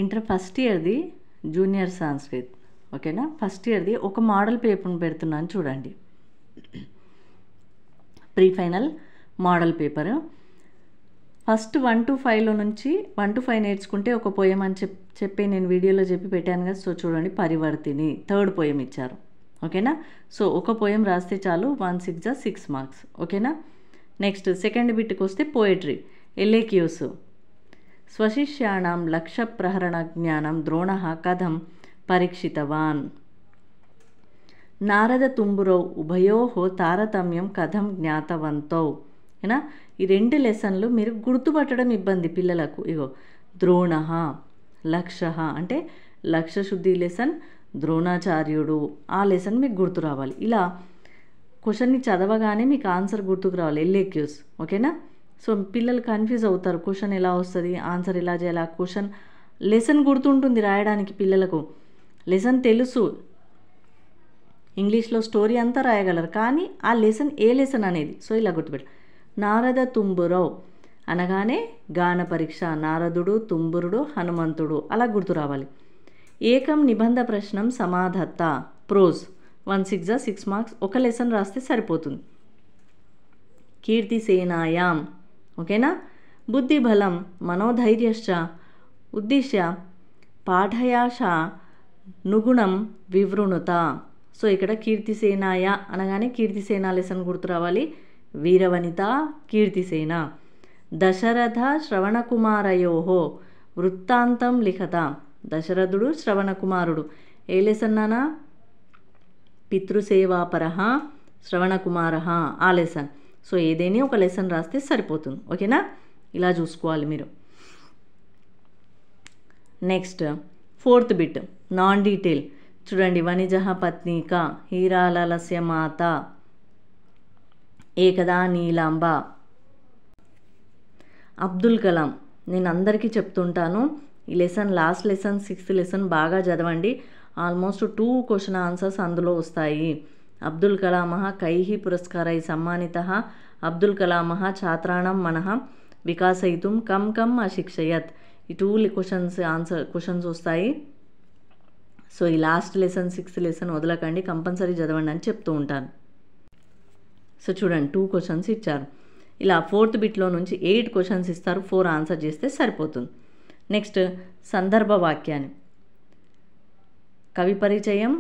Inter first ఇయర్ది junior Sanskrit ఓకేనా. First ఇయర్ది ఒక model పేపర్ని పెడుతున్నాను చూడండి. Pre final model paper. First 1 to 5లో నుంచి 1 to 5 నేర్చుకుంటే ఒక పోయం అని చెప్పి నేను వీడియోలో చెప్పి పెట్టాను కదా. సో చూడండి, పరివర్తిని థర్డ్ పోయం ఇచ్చారు ఓకేనా. సో ఒక పోయం రాస్తే చాలు, 1 6 6 మార్క్స్ ఓకేనా. నెక్స్ట్ సెకండ్ బిట్కి వస్తే పోయిట్రీ ఎల్ఏక్యూస్. స్వశిష్యాణం లక్ష్య ప్రహరణ జ్ఞానం ద్రోణ కథం పరీక్షితవాన్. నారద తుంబురౌ ఉభయో తారతమ్యం కథం జ్ఞాతవంతౌ. ఏనా ఈ రెండు లెసన్లు మీరు గుర్తుపట్టడం ఇబ్బంది పిల్లలకు. ఇగో ద్రోణ లక్ష్య అంటే లక్ష్య శుద్ధి లెసన్, ద్రోణాచార్యుడు ఆ లెసన్ మీకు గుర్తు రావాలి. ఇలా క్వశ్చన్ని చదవగానే మీకు ఆన్సర్ గుర్తుకు రావాలి, ఎల్ఏక్యూస్ ఓకేనా. సో పిల్లలు కన్ఫ్యూజ్ అవుతారు, క్వశ్చన్ ఎలా వస్తుంది, ఆన్సర్ ఎలా చేయాలి. ఆ క్వశ్చన్ లెసన్ గుర్తుంటుంది రాయడానికి పిల్లలకు, లెసన్ తెలుసు, ఇంగ్లీష్లో స్టోరీ అంతా రాయగలరు, కానీ ఆ లెసన్ ఏ లెసన్ అనేది. సో ఇలా గుర్తుపెట్టు. నారద తుంబురౌ అనగానే గాన పరీక్ష, నారదుడు, తుంబురుడు, హనుమంతుడు అలా గుర్తు రావాలి. ఏకం నిబంధ ప్రశ్నం సమాధత్త ప్రోజ్ 1 6 6 మార్క్స్. ఒక లెసన్ రాస్తే సరిపోతుంది. కీర్తిసేనాయాం ఓకేనా. బుద్ధిబలం మనోధైర్యశ్చ ఉద్దిశ్య పాఠయాశ నుగుణం వివృణుత. సో ఇక్కడ కీర్తిసేనాయ అనగానే కీర్తిసేన లెసన్ గుర్తు రావాలి. వీరవనిత కీర్తిసేన. దశరథ శ్రవణకుమారయో వృత్తాంతం లిఖత. దశరథుడు శ్రవణకుమారుడు ఏ లెసన్ నానా, పితృసేవాపర శ్రవణకుమార ఆ లెసన్. సో ఏదైనా ఒక లెసన్ రాస్తే సరిపోతుంది ఓకేనా. ఇలా చూసుకోవాలి మీరు. Next fourth bit non detail చూడండి. వనిజ పత్నిక హీరాలస్య మాత ఏకదా నీలాంబ. అబ్దుల్ కలాం నేను అందరికీ చెప్తుంటాను, ఈ lesson last lesson 6th lesson బాగా చదవండి. ఆల్మోస్ట్ 2 క్వశ్చన్ ఆన్సర్స్ అందులో వస్తాయి. అబ్దుల్ కలాం కైహి పురస్కారై సమ్మానిత. అబ్దుల్ కలాం ఛాత్రాణం మనః వికాసయితుం కం కం అశిక్షయత్. ఈ 2 క్వశ్చన్స్ వస్తాయి. సో ఈ లాస్ట్ లెసన్ 6th లెసన్ వదలకండి, కంపల్సరీ చదవండి అని చెప్తూ ఉంటాను. సో చూడండి 2 క్వశ్చన్స్ ఇచ్చారు. ఇలా 4th బిట్లో నుంచి 8 క్వశ్చన్స్ ఇస్తారు, 4 ఆన్సర్ చేస్తే సరిపోతుంది. నెక్స్ట్ సందర్భ వాక్యాన్ని, కవి పరిచయం,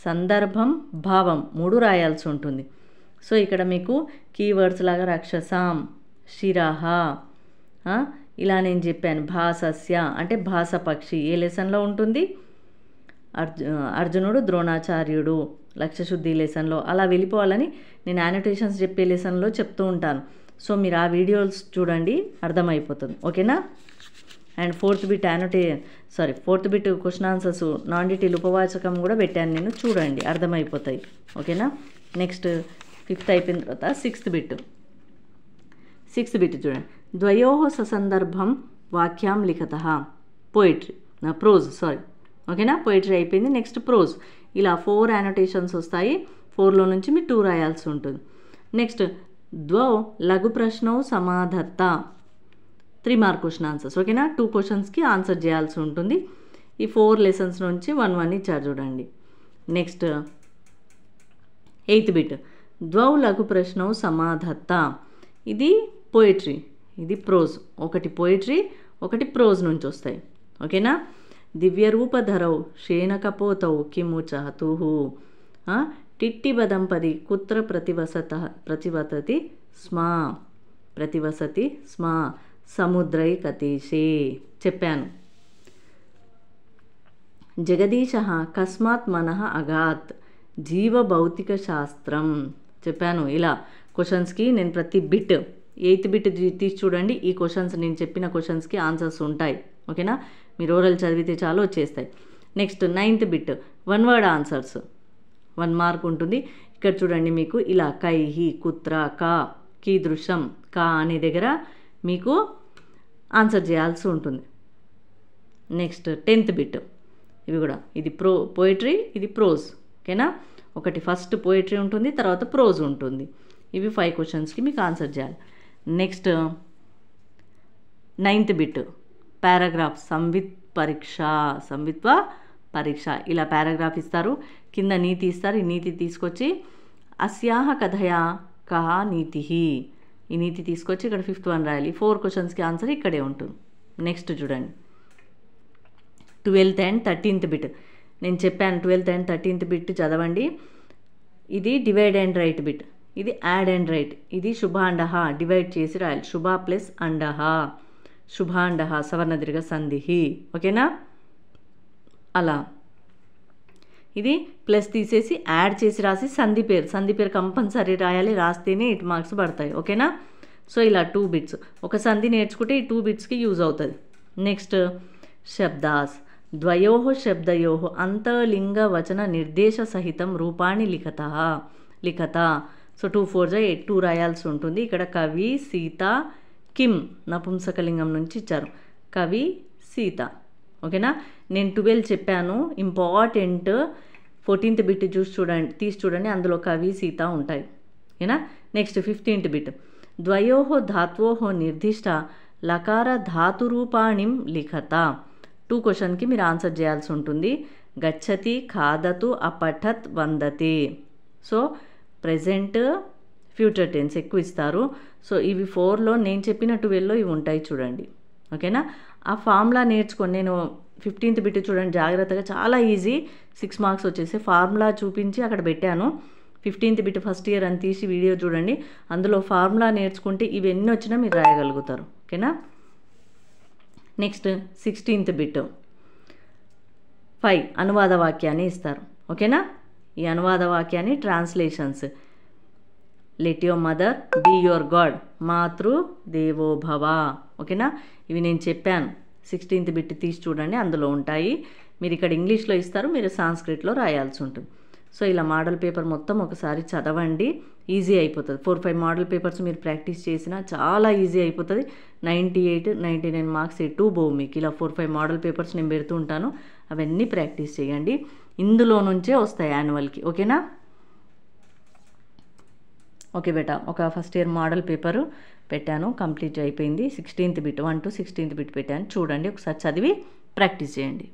సందర్భం, భావం 3 రాయాల్సి ఉంటుంది. సో ఇక్కడ మీకు కీవర్డ్స్ లాగా రక్షసాం, శిరహ ఇలా నేను చెప్పాను. భాసస్య అంటే భాస పక్షి ఏ లెసన్లో ఉంటుంది, అర్జునుడు ద్రోణాచార్యుడు లక్ష్యశుద్ధి లెసన్లో. అలా వెళ్ళిపోవాలని నేను యానోటేషన్స్ చెప్పే లెసన్లో చెప్తూ ఉంటాను. సో మీరు ఆ వీడియోస్ చూడండి, అర్థమైపోతుంది ఓకేనా. And 4th bit fourth bit question answers non detail ఉపవాచకం కూడా పెట్టాను నేను, చూడండి అర్థమైపోతాయి ఓకేనా. నెక్స్ట్ 5th అయిపోయిన తర్వాత 6th బిట్ చూడండి. ద్వయో ససందర్భం వాక్యాం లిఖత ప్రోజ్ ఓకేనా. పోయిట్రీ అయిపోయింది. Next prose. ఇలా 4 యానోటేషన్స్ వస్తాయి, 4లో నుంచి మీరు 2 రాయాల్సి ఉంటుంది. నెక్స్ట్ ద్వౌ లఘు ప్రశ్నౌ సమాధత్త 3 మార్క్ క్వశ్చన్ ఆన్సర్స్ ఓకేనా. 2 క్వశ్చన్స్కి ఆన్సర్ చేయాల్సి ఉంటుంది. ఈ 4 లెసన్స్ నుంచి 1 ఇచ్చారు చూడండి. నెక్స్ట్ 8th బిట్ ద్వౌ లఘు ప్రశ్నౌ సమాధత్త. ఇది పోయిట్రీ, ఇది ప్రోజ్. ఒకటి పోయిట్రీ, ఒకటి ప్రోజ్ నుంచి వస్తాయి ఓకేనా. దివ్యరూపధరౌ శేనకపోతౌ కిము చహతుః టిట్టిబదంపది కుత్ర ప్రతివసతి స్మ సముద్రైకతీశే. చెప్పాను. జగదీశః కస్మాత్ మనః అగాత్ జీవభౌతిక శాస్త్రం చెప్పాను. ఇలా క్వశ్చన్స్కి నేను ప్రతి బిట్ 8th బిట్ తీసి చూడండి. ఈ క్వశ్చన్స్ నేను చెప్పిన క్వశ్చన్స్కి ఆన్సర్స్ ఉంటాయి ఓకేనా. మీరు ఓరల్ చదివితే చాలు వచ్చేస్తాయి. Next 9th bit 1 word answers 1 mark ఉంటుంది. ఇక్కడ చూడండి మీకు ఇలా కైహి కుత్ర కా కీదృశం కా అనే దగ్గర మీకు ఆన్సర్ చేయాల్సి ఉంటుంది. నెక్స్ట్ 10th బిట్ ఇవి కూడా, ఇది పోయిట్రీ, ఇది ప్రోజ్ ఓకేనా. ఒకటి ఫస్ట్ పోయిట్రీ ఉంటుంది, తర్వాత ప్రోజ్ ఉంటుంది. ఇవి 5 క్వశ్చన్స్కి మీకు ఆన్సర్ చేయాలి. నెక్స్ట్ 9th బిట్ పారాగ్రాఫ్ పరీక్ష సంవిత్వ పరీక్ష ఇలా పారాగ్రాఫ్ ఇస్తారు, కింద నీతి ఇస్తారు. ఈ నీతి తీసుకొచ్చి అస్యాహ కథయా కహ నీతి, ఈ నీతి తీసుకొచ్చి ఇక్కడ 5th వన్ రాయాలి. 4 క్వశ్చన్స్కి ఆన్సర్ ఇక్కడే ఉంటుంది. నెక్స్ట్ చూడండి 12th and 13th బిట్. నేను చెప్పాను 12th and 13th బిట్ చదవండి. ఇది డివైడ్ అండ్ రైట్ బిట్, ఇది యాడ్ అండ్ రైట్, ఇది శుభాండహ డివైడ్ చేసి రాయాలి. శుభ ప్లస్ అండహ, శుభాండహ సవర్ణదీర్ఘ సంధిహి. ఓకేనా? అలా ఇది ప్లస్ తీసేసి యాడ్ చేసి రాసి సంధి పేరు కంపల్సరీ రాయాలి, రాస్తేనే 8 మార్క్స్ పడతాయి. ఓకేనా? సో ఇలా 2 బిట్స్, ఒక సంధి నేర్చుకుంటే ఈ 2 బిట్స్కి యూజ్ అవుతుంది. నెక్స్ట్ శబ్దాస్ ద్వయోః శబ్దయోః అంతర్లింగ వచన నిర్దేశ సహితం రూపాన్ని లిఖత. సో 2 4 8 2 రాయాల్సి ఉంటుంది. ఇక్కడ కవి సీత కిం నపుంసకలింగం నుంచి ఇచ్చారు, కవి సీత. ఓకేనా? నేను 12 చెప్పాను, ఇంపార్టెంట్ 14th బిట్ తీసి చూడండి, అందులో కవి సీత ఉంటాయి. ఓకేనా? నెక్స్ట్ 15th బిట్ ద్వయోః ధాత్వోః నిర్దిష్ట లకార ధాతురూపాణిం లిఖత. 2 క్వశ్చన్కి మీరు ఆన్సర్ చేయాల్సి ఉంటుంది. గచ్చతి, ఖాదతు, అపఠత్, వందతే. సో ప్రెజెంట్ ఫ్యూచర్ టెన్స్ ఎక్కువ ఇస్తారు. సో ఇవి 4లో నేను చెప్పిన 12లో ఇవి ఉంటాయి చూడండి. ఓకేనా? ఆ ఫార్ములా నేర్చుకొని, నేను 15th బిట్ చూడండి జాగ్రత్తగా, చాలా ఈజీ, 6 మార్క్స్ వచ్చేసి ఫార్ములా చూపించి అక్కడ పెట్టాను. 15th బిట్ ఫస్ట్ ఇయర్ అని తీసి వీడియో చూడండి, అందులో ఫార్ములా నేర్చుకుంటే ఇవన్నీ వచ్చినా మీరు రాయగలుగుతారు. ఓకేనా? నెక్స్ట్ 16th బిట్ 5 అనువాద వాక్యాన్ని ఇస్తారు. ఓకేనా? ఈ అనువాద వాక్యాన్ని translations, let your mother be your god, మాతృ దేవో భవ. ఓకేనా? ఇవి నేను చెప్పాను, 16th బిట్ తీసి చూడండి, అందులో ఉంటాయి. మీరు ఇక్కడ ఇంగ్లీష్లో ఇస్తారు, మీరు సాంస్క్రిట్లో రాయాల్సి ఉంటుంది. సో ఇలా మోడల్ పేపర్ మొత్తం ఒకసారి చదవండి, ఈజీ అయిపోతుంది. 4 5 మోడల్ పేపర్స్ మీరు ప్రాక్టీస్ చేసినా చాలా ఈజీ అయిపోతుంది. 98 99 మార్క్స్ ఎటు పోవు మీకు. ఇలా 4 5 మోడల్ పేపర్స్ నేను పెడుతూ ఉంటాను, అవన్నీ ప్రాక్టీస్ చేయండి. ఇందులో నుంచే వస్తాయి యాన్యువల్కి. ఓకేనా? ఓకే బేటా, ఒక ఫస్ట్ ఇయర్ మోడల్ పేపరు పెట్టాను, కంప్లీట్ అయిపోయింది. 16th bit 1 to 16th bit పెట్టాను, చూడండి ఒకసారి చదివి ప్రాక్టీస్ చేయండి.